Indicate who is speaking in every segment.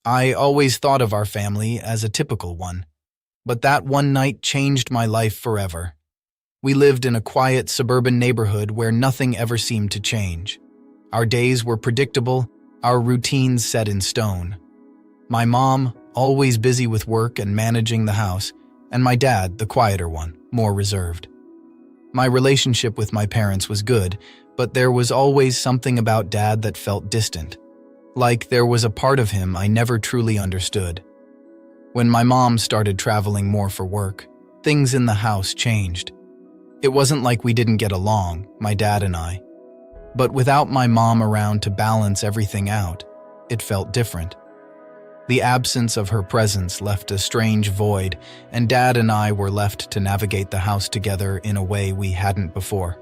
Speaker 1: I always thought of our family as a typical one, but that one night changed my life forever. We lived in a quiet suburban neighborhood where nothing ever seemed to change. Our days were predictable, our routines set in stone. My mom, always busy with work and managing the house, and my dad, the quieter one, more reserved. My relationship with my parents was good, but there was always something about Dad that felt distant. Like there was a part of him I never truly understood. When my mom started traveling more for work, things in the house changed. It wasn't like we didn't get along, my dad and I. But without my mom around to balance everything out, it felt different. The absence of her presence left a strange void, and Dad and I were left to navigate the house together in a way we hadn't before.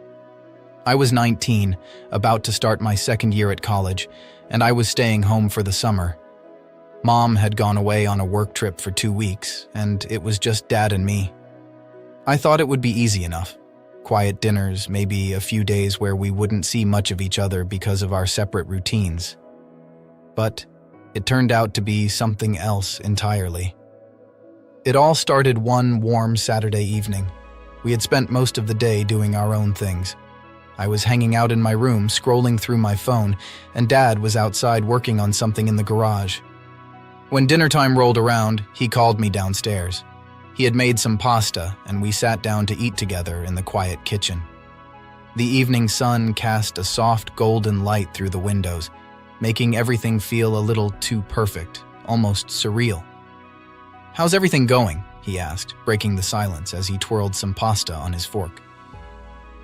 Speaker 1: I was 19, about to start my second year at college, and I was staying home for the summer. Mom had gone away on a work trip for 2 weeks, and it was just Dad and me. I thought it would be easy enough. Quiet dinners, maybe a few days where we wouldn't see much of each other because of our separate routines. But it turned out to be something else entirely. It all started one warm Saturday evening. We had spent most of the day doing our own things. I was hanging out in my room, scrolling through my phone, and Dad was outside working on something in the garage. When dinner time rolled around, he called me downstairs. He had made some pasta, and we sat down to eat together in the quiet kitchen. The evening sun cast a soft golden light through the windows, making everything feel a little too perfect, almost surreal. "How's everything going?" he asked, breaking the silence as he twirled some pasta on his fork.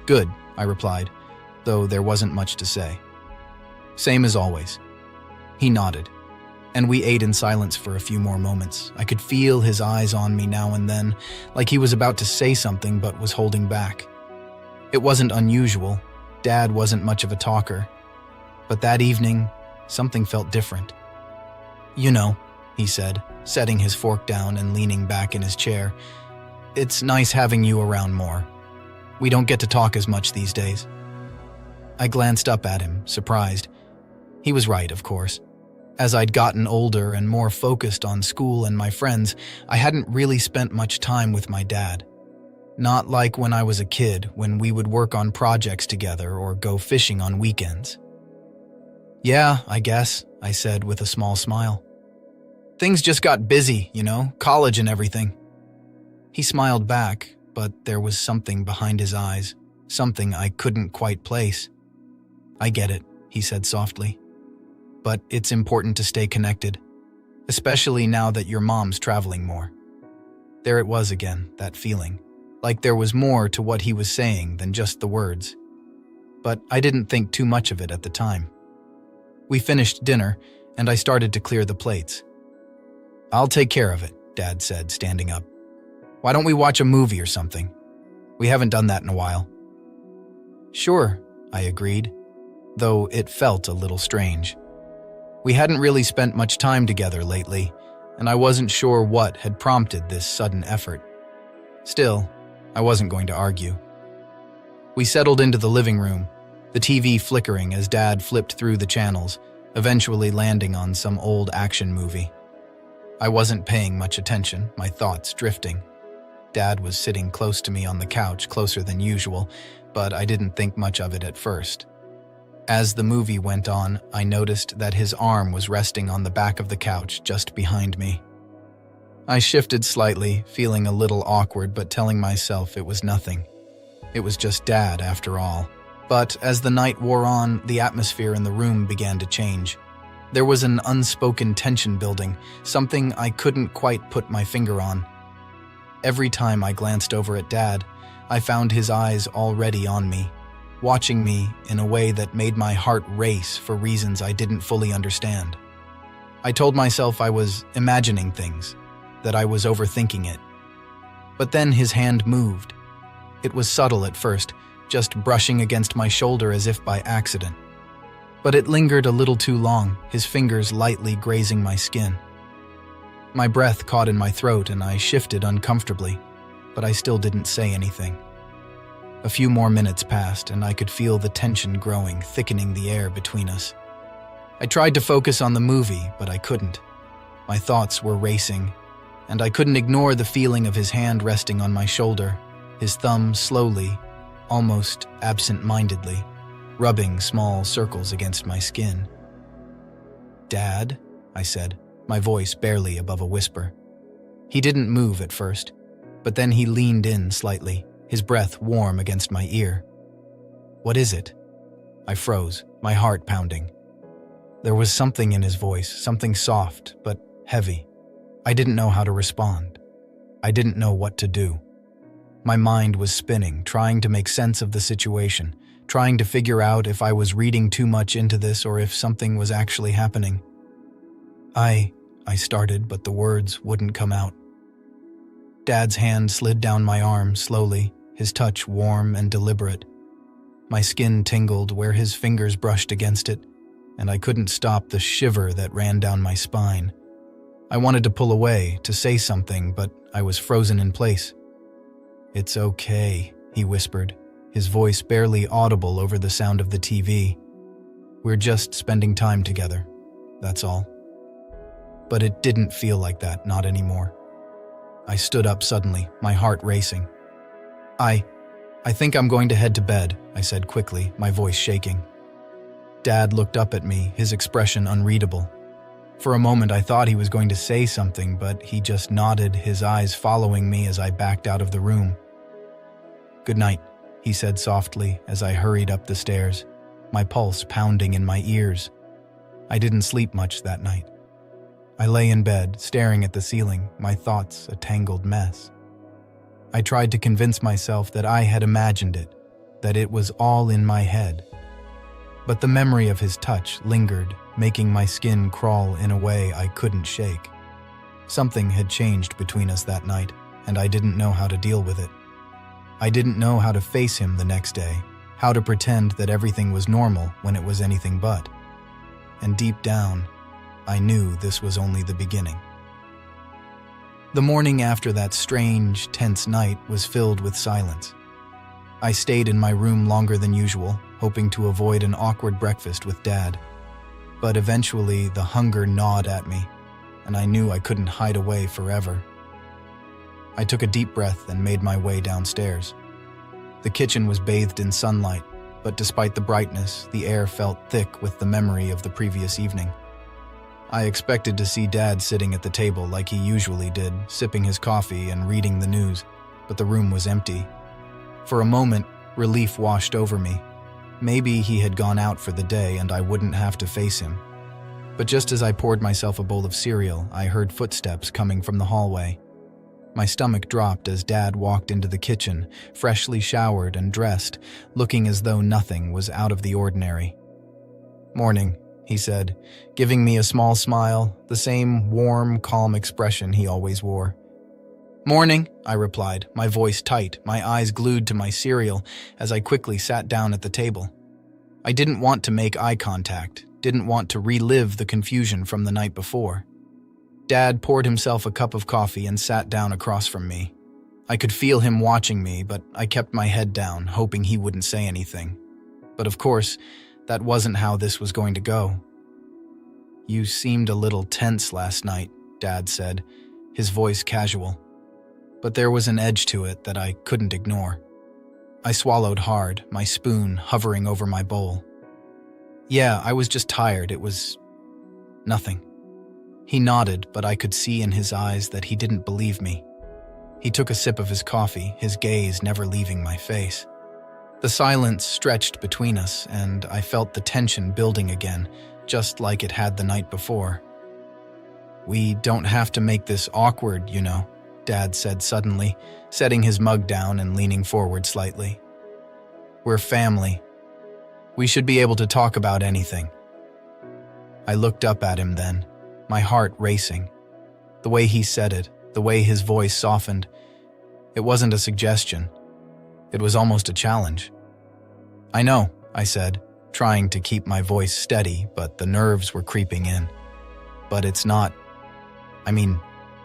Speaker 1: "Good," I replied, though there wasn't much to say. "Same as always." He nodded, and we ate in silence for a few more moments. I could feel his eyes on me now and then, like he was about to say something but was holding back. It wasn't unusual. Dad wasn't much of a talker. But that evening, something felt different. "You know," he said, setting his fork down and leaning back in his chair, "it's nice having you around more. We don't get to talk as much these days." I glanced up at him, surprised. He was right, of course. As I'd gotten older and more focused on school and my friends, I hadn't really spent much time with my dad. Not like when I was a kid, when we would work on projects together or go fishing on weekends. "Yeah, I guess," I said with a small smile. "Things just got busy, college and everything." He smiled back, but there was something behind his eyes, something I couldn't quite place. "I get it," he said softly. "But it's important to stay connected, especially now that your mom's traveling more." There it was again, that feeling, like there was more to what he was saying than just the words. But I didn't think too much of it at the time. We finished dinner, and I started to clear the plates. "I'll take care of it," Dad said, standing up. "Why don't we watch a movie or something? We haven't done that in a while." "Sure," I agreed, though it felt a little strange. We hadn't really spent much time together lately, and I wasn't sure what had prompted this sudden effort. Still, I wasn't going to argue. We settled into the living room, the TV flickering as Dad flipped through the channels, eventually landing on some old action movie. I wasn't paying much attention, my thoughts drifting. Dad was sitting close to me on the couch, closer than usual, but I didn't think much of it at first. As the movie went on, I noticed that his arm was resting on the back of the couch just behind me. I shifted slightly, feeling a little awkward but telling myself it was nothing. It was just Dad after all. But as the night wore on, the atmosphere in the room began to change. There was an unspoken tension building, something I couldn't quite put my finger on. Every time I glanced over at Dad, I found his eyes already on me, watching me in a way that made my heart race for reasons I didn't fully understand. I told myself I was imagining things, that I was overthinking it. But then his hand moved. It was subtle at first, just brushing against my shoulder as if by accident. But it lingered a little too long, his fingers lightly grazing my skin. My breath caught in my throat and I shifted uncomfortably, but I still didn't say anything. A few more minutes passed and I could feel the tension growing, thickening the air between us. I tried to focus on the movie, but I couldn't. My thoughts were racing, and I couldn't ignore the feeling of his hand resting on my shoulder, his thumb slowly, almost absent-mindedly, rubbing small circles against my skin. "Dad?" I said, my voice barely above a whisper. He didn't move at first, but then he leaned in slightly, his breath warm against my ear. "What is it?" I froze, my heart pounding. There was something in his voice, something soft but heavy. I didn't know how to respond. I didn't know what to do. My mind was spinning, trying to make sense of the situation, trying to figure out if I was reading too much into this or if something was actually happening. I started, but the words wouldn't come out. Dad's hand slid down my arm slowly, his touch warm and deliberate. My skin tingled where his fingers brushed against it, and I couldn't stop the shiver that ran down my spine. I wanted to pull away, to say something, but I was frozen in place. "It's okay," he whispered, his voice barely audible over the sound of the TV. "We're just spending time together, that's all." But it didn't feel like that, not anymore. I stood up suddenly, my heart racing. I think I'm going to head to bed," I said quickly, my voice shaking. Dad looked up at me, his expression unreadable. For a moment I thought he was going to say something, but he just nodded, his eyes following me as I backed out of the room. "Good night," he said softly as I hurried up the stairs, my pulse pounding in my ears. I didn't sleep much that night. I lay in bed, staring at the ceiling, my thoughts a tangled mess. I tried to convince myself that I had imagined it, that it was all in my head. But the memory of his touch lingered, making my skin crawl in a way I couldn't shake. Something had changed between us that night, and I didn't know how to deal with it. I didn't know how to face him the next day, how to pretend that everything was normal when it was anything but. And deep down, I knew this was only the beginning. The morning after that strange, tense night was filled with silence. I stayed in my room longer than usual, hoping to avoid an awkward breakfast with Dad. But eventually, the hunger gnawed at me, and I knew I couldn't hide away forever. I took a deep breath and made my way downstairs. The kitchen was bathed in sunlight, but despite the brightness, the air felt thick with the memory of the previous evening. I expected to see Dad sitting at the table like he usually did, sipping his coffee and reading the news, but the room was empty. For a moment, relief washed over me. Maybe he had gone out for the day and I wouldn't have to face him. But just as I poured myself a bowl of cereal, I heard footsteps coming from the hallway. My stomach dropped as Dad walked into the kitchen, freshly showered and dressed, looking as though nothing was out of the ordinary. "Morning," he said, giving me a small smile, the same warm, calm expression he always wore. "Morning," I replied, my voice tight, my eyes glued to my cereal as I quickly sat down at the table. I didn't want to make eye contact, didn't want to relive the confusion from the night before. Dad poured himself a cup of coffee and sat down across from me. I could feel him watching me, but I kept my head down, hoping he wouldn't say anything. But of course, that wasn't how this was going to go. "You seemed a little tense last night," Dad said, his voice casual. But there was an edge to it that I couldn't ignore. I swallowed hard, my spoon hovering over my bowl. "Yeah, I was just tired. It was nothing." He nodded, but I could see in his eyes that he didn't believe me. He took a sip of his coffee, his gaze never leaving my face. The silence stretched between us, and I felt the tension building again, just like it had the night before. "We don't have to make this awkward, you know," Dad said suddenly, setting his mug down and leaning forward slightly. "We're family. We should be able to talk about anything." I looked up at him then, my heart racing. The way he said it, the way his voice softened, it wasn't a suggestion. It was almost a challenge. "I know," I said, trying to keep my voice steady, but the nerves were creeping in. "But it's not...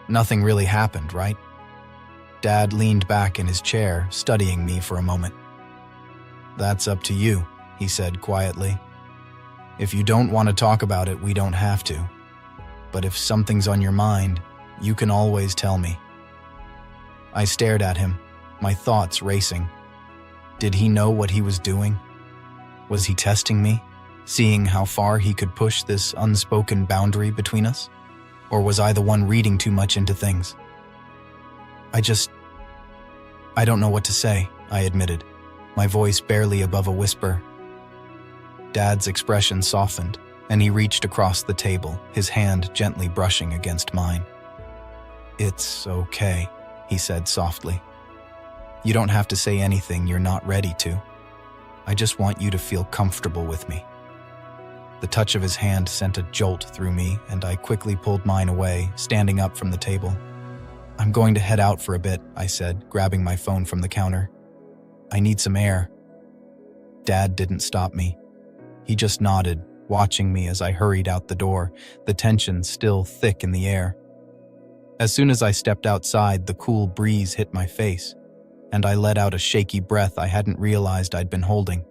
Speaker 1: nothing really happened, right?" Dad leaned back in his chair, studying me for a moment. "That's up to you," he said quietly. "If you don't want to talk about it, we don't have to." But if something's on your mind, you can always tell me." I stared at him, my thoughts racing. Did he know what he was doing? Was he testing me, seeing how far he could push this unspoken boundary between us? Or was I the one reading too much into things? I don't know what to say, I admitted, my voice barely above a whisper. Dad's expression softened, and he reached across the table, his hand gently brushing against mine. "It's okay," he said softly. "You don't have to say anything you're not ready to. I just want you to feel comfortable with me." The touch of his hand sent a jolt through me, and I quickly pulled mine away, standing up from the table. "I'm going to head out for a bit," I said, grabbing my phone from the counter. "I need some air." Dad didn't stop me. He just nodded, watching me as I hurried out the door, the tension still thick in the air. As soon as I stepped outside, the cool breeze hit my face, and I let out a shaky breath I hadn't realized I'd been holding.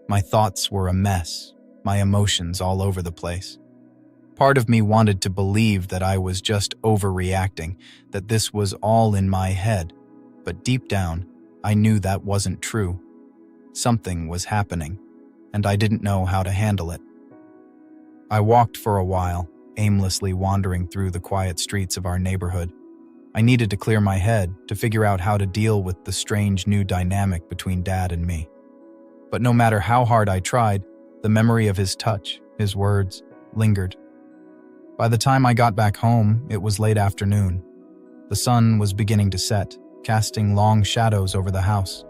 Speaker 1: My thoughts were a mess, my emotions all over the place. Part of me wanted to believe that I was just overreacting, that this was all in my head, but deep down, I knew that wasn't true. Something was happening, and I didn't know how to handle it. I walked for a while, aimlessly wandering through the quiet streets of our neighborhood. I needed to clear my head to figure out how to deal with the strange new dynamic between Dad and me. But no matter how hard I tried, the memory of his touch, his words, lingered. By the time I got back home, it was late afternoon. The sun was beginning to set, casting long shadows over the house.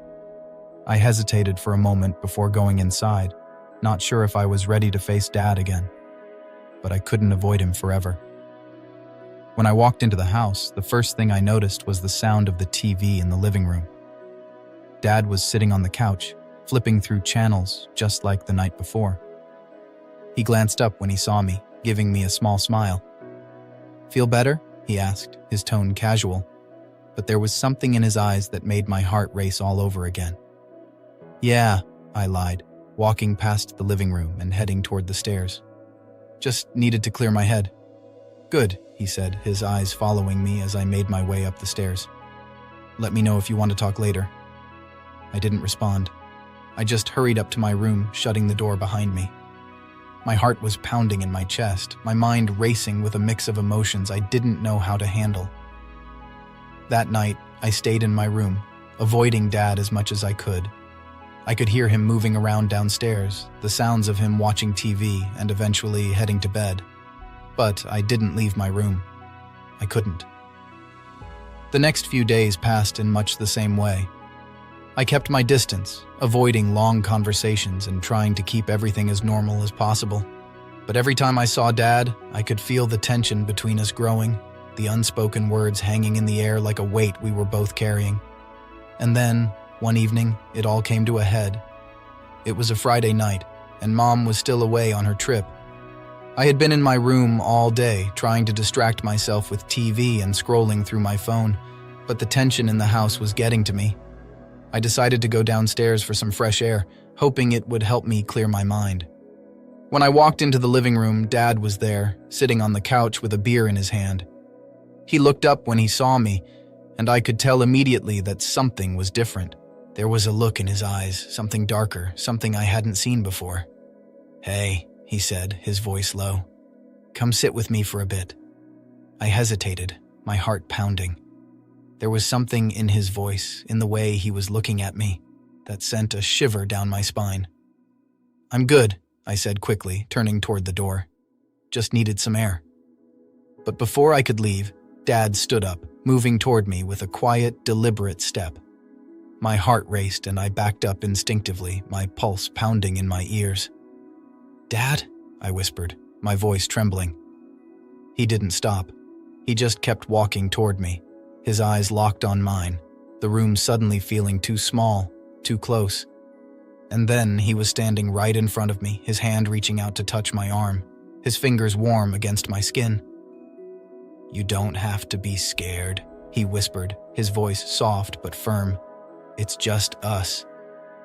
Speaker 1: I hesitated for a moment before going inside, not sure if I was ready to face Dad again. But I couldn't avoid him forever. When I walked into the house, the first thing I noticed was the sound of the TV in the living room. Dad was sitting on the couch, flipping through channels just like the night before. He glanced up when he saw me, giving me a small smile. "Feel better?" he asked, his tone casual. But there was something in his eyes that made my heart race all over again. "Yeah," I lied, walking past the living room and heading toward the stairs. "Just needed to clear my head." "Good," he said, his eyes following me as I made my way up the stairs. "Let me know if you want to talk later." I didn't respond. I just hurried up to my room, shutting the door behind me. My heart was pounding in my chest, my mind racing with a mix of emotions I didn't know how to handle. That night, I stayed in my room, avoiding Dad as much as I could. I could hear him moving around downstairs, the sounds of him watching TV and eventually heading to bed. But I didn't leave my room. I couldn't. The next few days passed in much the same way. I kept my distance, avoiding long conversations and trying to keep everything as normal as possible. But every time I saw Dad, I could feel the tension between us growing, the unspoken words hanging in the air like a weight we were both carrying. And then, one evening, it all came to a head. It was a Friday night, and Mom was still away on her trip. I had been in my room all day, trying to distract myself with TV and scrolling through my phone, but the tension in the house was getting to me. I decided to go downstairs for some fresh air, hoping it would help me clear my mind. When I walked into the living room, Dad was there, sitting on the couch with a beer in his hand. He looked up when he saw me, and I could tell immediately that something was different. There was a look in his eyes, something darker, something I hadn't seen before. "Hey," he said, his voice low. "Come sit with me for a bit." I hesitated, my heart pounding. There was something in his voice, in the way he was looking at me, that sent a shiver down my spine. "I'm good," I said quickly, turning toward the door. "Just needed some air." But before I could leave, Dad stood up, moving toward me with a quiet, deliberate step. My heart raced and I backed up instinctively, my pulse pounding in my ears. "Dad?" I whispered, my voice trembling. He didn't stop. He just kept walking toward me, his eyes locked on mine, the room suddenly feeling too small, too close. And then he was standing right in front of me, his hand reaching out to touch my arm, his fingers warm against my skin. "You don't have to be scared," he whispered, his voice soft but firm. "It's just us.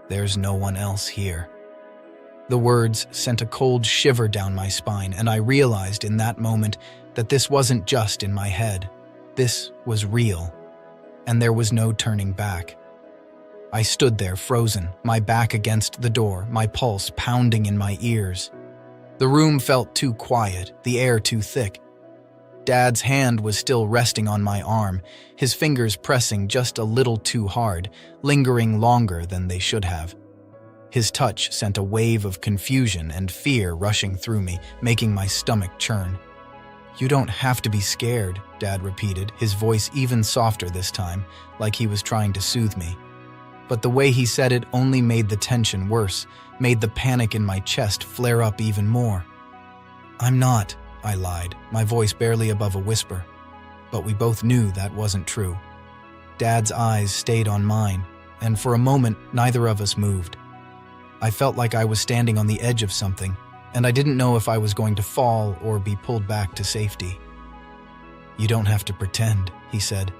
Speaker 1: There's no one else here." The words sent a cold shiver down my spine, and I realized in that moment that this wasn't just in my head. This was real, and there was no turning back. I stood there frozen, my back against the door, my pulse pounding in my ears. The room felt too quiet, the air too thick. Dad's hand was still resting on my arm, his fingers pressing just a little too hard, lingering longer than they should have. His touch sent a wave of confusion and fear rushing through me, making my stomach churn. "You don't have to be scared," Dad repeated, his voice even softer this time, like he was trying to soothe me. But the way he said it only made the tension worse, made the panic in my chest flare up even more. "I'm not," I lied, my voice barely above a whisper. But we both knew that wasn't true. Dad's eyes stayed on mine, and for a moment, neither of us moved. I felt like I was standing on the edge of something, and I didn't know if I was going to fall or be pulled back to safety. "You don't have to pretend," he said,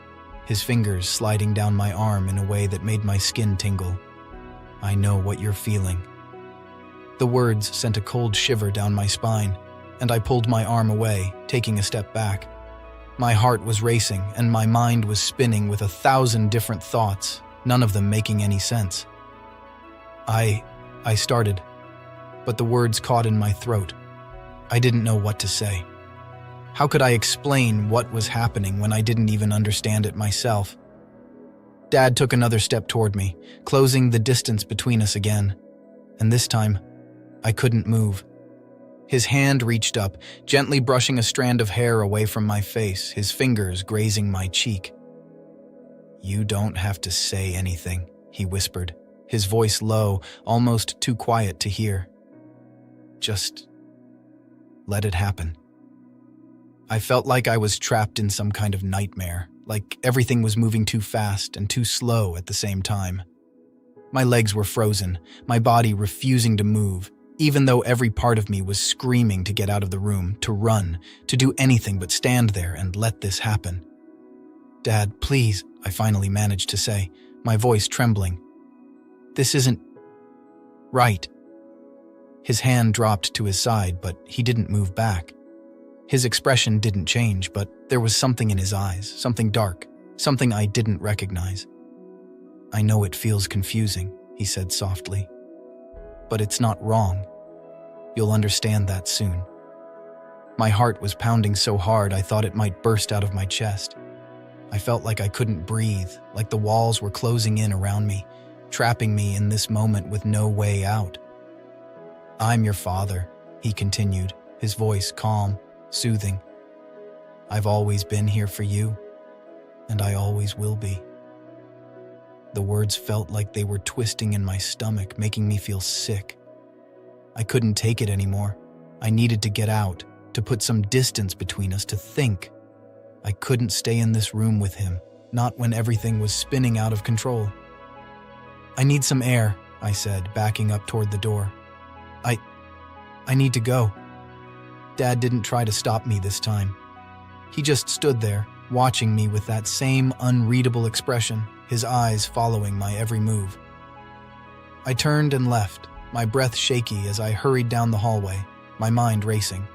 Speaker 1: his fingers sliding down my arm in a way that made my skin tingle. "I know what you're feeling." The words sent a cold shiver down my spine, and I pulled my arm away, taking a step back. My heart was racing, and my mind was spinning with 1,000 different thoughts, none of them making any sense. I started, but the words caught in my throat. I didn't know what to say. How could I explain what was happening when I didn't even understand it myself? Dad took another step toward me, closing the distance between us again, and this time, I couldn't move. His hand reached up, gently brushing a strand of hair away from my face, his fingers grazing my cheek. "You don't have to say anything," he whispered, his voice low, almost too quiet to hear. "Just let it happen." I felt like I was trapped in some kind of nightmare, like everything was moving too fast and too slow at the same time. My legs were frozen, my body refusing to move, even though every part of me was screaming to get out of the room, to run, to do anything but stand there and let this happen. "Dad, please," I finally managed to say, my voice trembling. "This isn't right." His hand dropped to his side, but he didn't move back. His expression didn't change, but there was something in his eyes, something dark, something I didn't recognize. "I know it feels confusing," he said softly, "but it's not wrong. You'll understand that soon." My heart was pounding so hard I thought it might burst out of my chest. I felt like I couldn't breathe, like the walls were closing in around me, trapping me in this moment with no way out. "I'm your father," he continued, his voice calm, soothing. "I've always been here for you, and I always will be." The words felt like they were twisting in my stomach, making me feel sick. I couldn't take it anymore. I needed to get out, to put some distance between us, to think. I couldn't stay in this room with him, not when everything was spinning out of control. "I need some air," I said, backing up toward the door. I need to go." Dad didn't try to stop me this time. He just stood there, watching me with that same unreadable expression, his eyes following my every move. I turned and left, my breath shaky as I hurried down the hallway, my mind racing.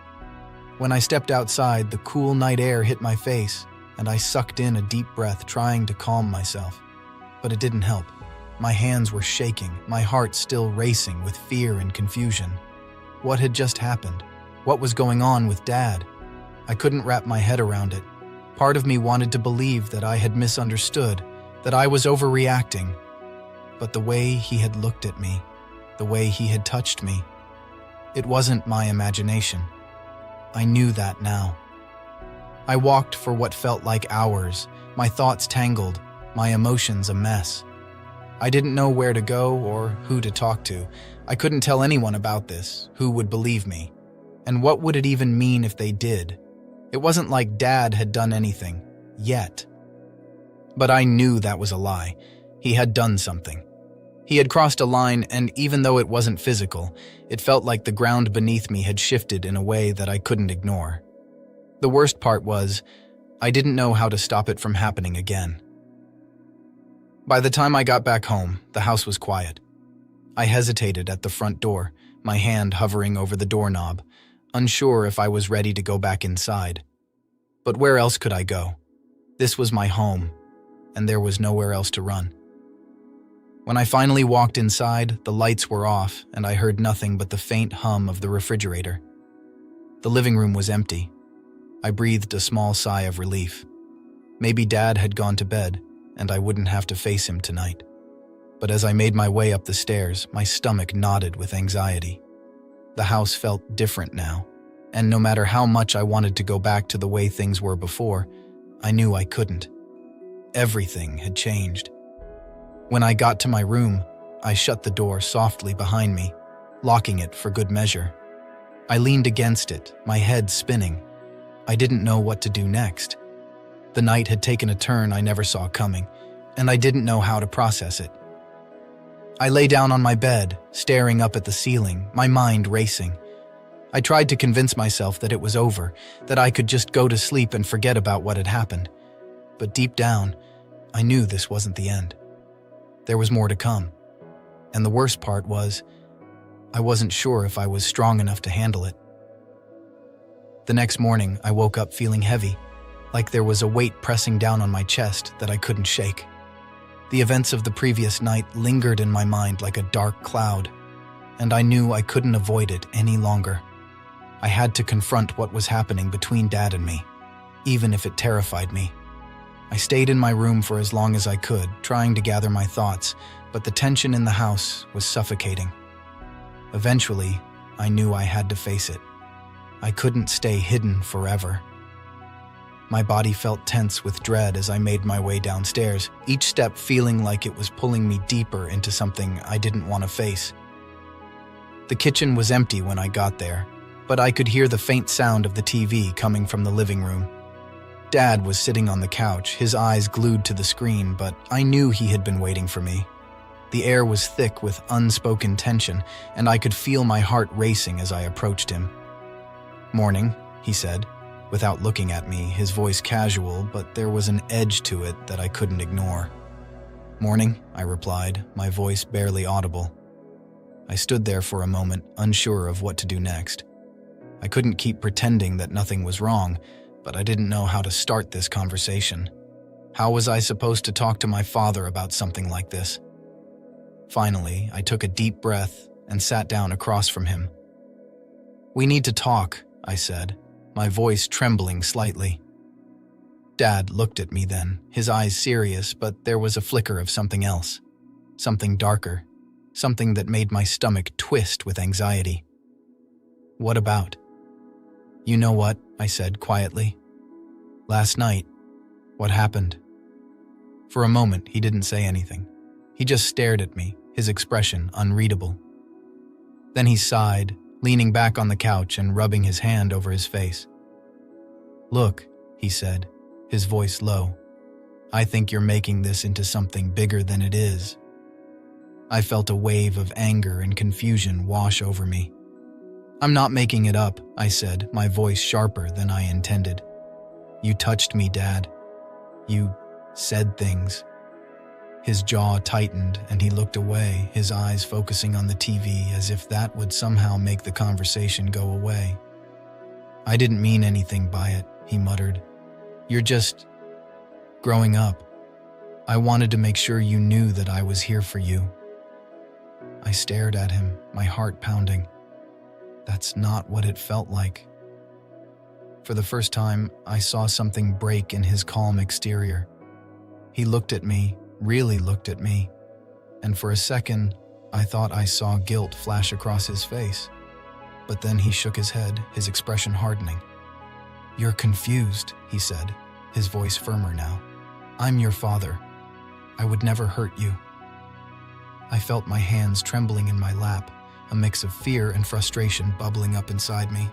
Speaker 1: When I stepped outside, the cool night air hit my face, and I sucked in a deep breath, trying to calm myself. But it didn't help. My hands were shaking, my heart still racing with fear and confusion. What had just happened? What was going on with Dad? I couldn't wrap my head around it. Part of me wanted to believe that I had misunderstood, that I was overreacting. But the way he had looked at me, the way he had touched me, it wasn't my imagination. I knew that now. I walked for what felt like hours, my thoughts tangled, my emotions a mess. I didn't know where to go or who to talk to. I couldn't tell anyone about this. Who would believe me? And what would it even mean if they did? It wasn't like Dad had done anything, yet. But I knew that was a lie. He had done something. He had crossed a line, and even though it wasn't physical, it felt like the ground beneath me had shifted in a way that I couldn't ignore. The worst part was, I didn't know how to stop it from happening again. By the time I got back home, the house was quiet. I hesitated at the front door, my hand hovering over the doorknob, unsure if I was ready to go back inside. But where else could I go? This was my home, and there was nowhere else to run. When I finally walked inside, the lights were off, and I heard nothing but the faint hum of the refrigerator. The living room was empty. I breathed a small sigh of relief. Maybe Dad had gone to bed, and I wouldn't have to face him tonight. But as I made my way up the stairs, my stomach knotted with anxiety. The house felt different now, and no matter how much I wanted to go back to the way things were before, I knew I couldn't. Everything had changed. When I got to my room, I shut the door softly behind me, locking it for good measure. I leaned against it, my head spinning. I didn't know what to do next. The night had taken a turn I never saw coming, and I didn't know how to process it. I lay down on my bed, staring up at the ceiling, my mind racing. I tried to convince myself that it was over, that I could just go to sleep and forget about what had happened. But deep down, I knew this wasn't the end. There was more to come. And the worst part was, I wasn't sure if I was strong enough to handle it. The next morning, I woke up feeling heavy, like there was a weight pressing down on my chest that I couldn't shake. The events of the previous night lingered in my mind like a dark cloud, and I knew I couldn't avoid it any longer. I had to confront what was happening between Dad and me, even if it terrified me. I stayed in my room for as long as I could, trying to gather my thoughts, but the tension in the house was suffocating. Eventually, I knew I had to face it. I couldn't stay hidden forever. My body felt tense with dread as I made my way downstairs, each step feeling like it was pulling me deeper into something I didn't want to face. The kitchen was empty when I got there, but I could hear the faint sound of the TV coming from the living room. Dad was sitting on the couch, his eyes glued to the screen, but I knew he had been waiting for me. The air was thick with unspoken tension, and I could feel my heart racing as I approached him. "Morning," he said, without looking at me, his voice casual, but there was an edge to it that I couldn't ignore. "Morning," I replied, my voice barely audible. I stood there for a moment, unsure of what to do next. I couldn't keep pretending that nothing was wrong, but I didn't know how to start this conversation. How was I supposed to talk to my father about something like this? Finally, I took a deep breath and sat down across from him. "We need to talk," I said, my voice trembling slightly. Dad looked at me then, his eyes serious, but there was a flicker of something else. Something darker. Something that made my stomach twist with anxiety. "What about?" "You know what," I said quietly. "Last night, what happened?" For a moment, he didn't say anything. He just stared at me, his expression unreadable. Then he sighed, leaning back on the couch and rubbing his hand over his face. "Look," he said, his voice low. "I think you're making this into something bigger than it is." I felt a wave of anger and confusion wash over me. "I'm not making it up," I said, my voice sharper than I intended. "You touched me, Dad. You said things." His jaw tightened and he looked away, his eyes focusing on the TV as if that would somehow make the conversation go away. "I didn't mean anything by it," he muttered. "You're just growing up. I wanted to make sure you knew that I was here for you." I stared at him, my heart pounding. That's not what it felt like. For the first time, I saw something break in his calm exterior. He looked at me, really looked at me, and for a second, I thought I saw guilt flash across his face. But then he shook his head, his expression hardening. "You're confused," he said, his voice firmer now. "I'm your father. I would never hurt you." I felt my hands trembling in my lap, a mix of fear and frustration bubbling up inside me.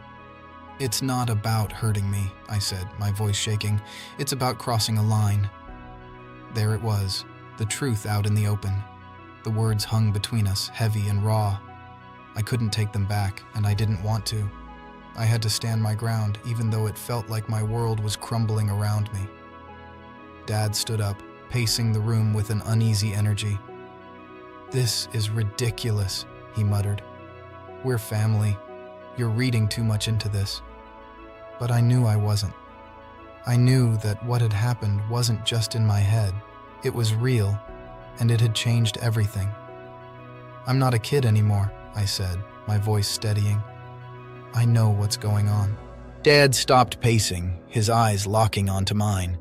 Speaker 1: "It's not about hurting me," I said, my voice shaking. "It's about crossing a line." There it was, the truth out in the open. The words hung between us, heavy and raw. I couldn't take them back, and I didn't want to. I had to stand my ground, even though it felt like my world was crumbling around me. Dad stood up, pacing the room with an uneasy energy. "This is ridiculous," he muttered. "We're family. You're reading too much into this." But I knew I wasn't. I knew that what had happened wasn't just in my head. It was real, and it had changed everything. "I'm not a kid anymore," I said, my voice steadying. "I know what's going on." Dad stopped pacing, his eyes locking onto mine.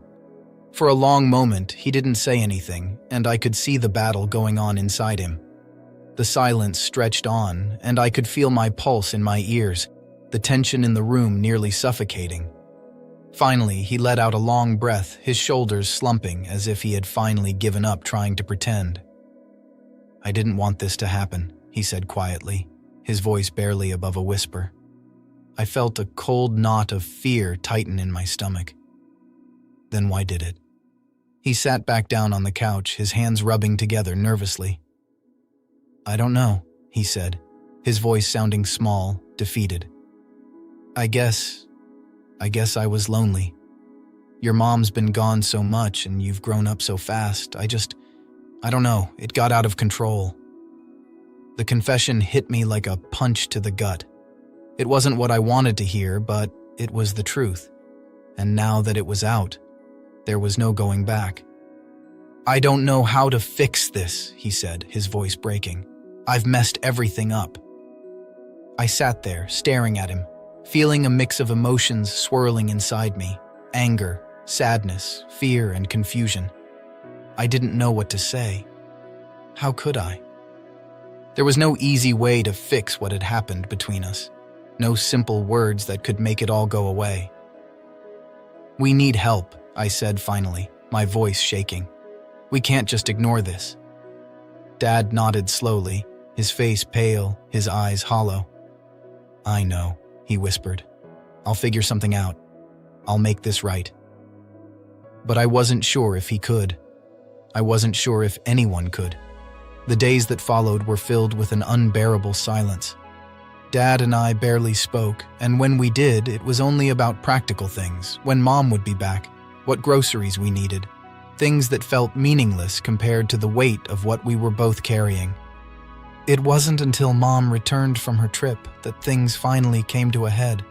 Speaker 1: For a long moment, he didn't say anything, and I could see the battle going on inside him. The silence stretched on, and I could feel my pulse in my ears, the tension in the room nearly suffocating. Finally, he let out a long breath, his shoulders slumping as if he had finally given up trying to pretend. "I didn't want this to happen," he said quietly, his voice barely above a whisper. I felt a cold knot of fear tighten in my stomach. "Then why did it?" He sat back down on the couch, his hands rubbing together nervously. "I don't know," he said, his voice sounding small, defeated. I guess I was lonely. Your mom's been gone so much and you've grown up so fast. I don't know, it got out of control." The confession hit me like a punch to the gut. It wasn't what I wanted to hear, but it was the truth. And now that it was out, there was no going back. "I don't know how to fix this," he said, his voice breaking. "I've messed everything up." I sat there, staring at him, feeling a mix of emotions swirling inside me: anger, sadness, fear, and confusion. I didn't know what to say. How could I? There was no easy way to fix what had happened between us. No simple words that could make it all go away. "We need help," I said finally, my voice shaking. "We can't just ignore this." Dad nodded slowly, his face pale, his eyes hollow. "I know," he whispered. "I'll figure something out. I'll make this right." But I wasn't sure if he could. I wasn't sure if anyone could. The days that followed were filled with an unbearable silence. Dad and I barely spoke, and when we did, it was only about practical things: when Mom would be back, what groceries we needed, things that felt meaningless compared to the weight of what we were both carrying. It wasn't until Mom returned from her trip that things finally came to a head.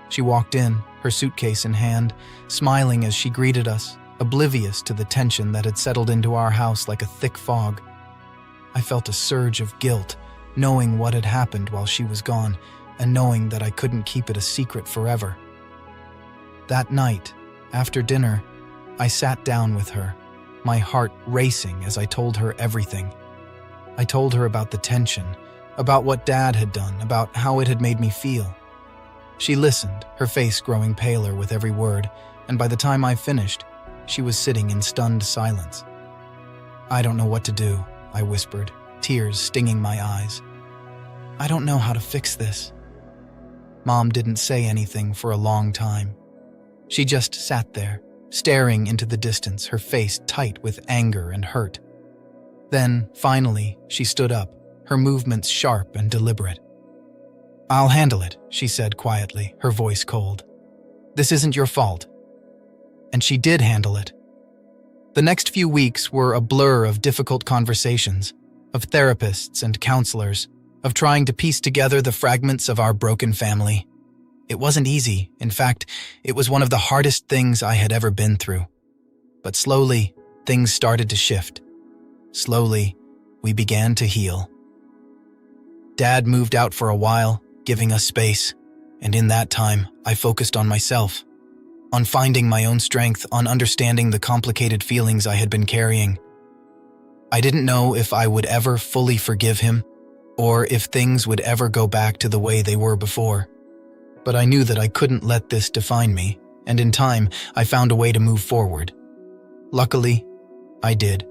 Speaker 1: She walked in, her suitcase in hand, smiling as she greeted us, oblivious to the tension that had settled into our house like a thick fog. I felt a surge of guilt, knowing what had happened while she was gone, and knowing that I couldn't keep it a secret forever. That night, after dinner, I sat down with her, my heart racing as I told her everything. I told her about the tension, about what Dad had done, about how it had made me feel. She listened, her face growing paler with every word, and by the time I finished, she was sitting in stunned silence. "I don't know what to do," I whispered, tears stinging my eyes. "I don't know how to fix this." Mom didn't say anything for a long time. She just sat there, staring into the distance, her face tight with anger and hurt. Then, finally, she stood up, her movements sharp and deliberate. "I'll handle it," she said quietly, her voice cold. "This isn't your fault." And she did handle it. The next few weeks were a blur of difficult conversations, of therapists and counselors, of trying to piece together the fragments of our broken family. It wasn't easy. In fact, it was one of the hardest things I had ever been through. But slowly, things started to shift. Slowly, we began to heal. Dad moved out for a while, giving us space, and in that time, I focused on myself, on finding my own strength, on understanding the complicated feelings I had been carrying. I didn't know if I would ever fully forgive him, or if things would ever go back to the way they were before. But I knew that I couldn't let this define me, and in time, I found a way to move forward. Luckily, I did.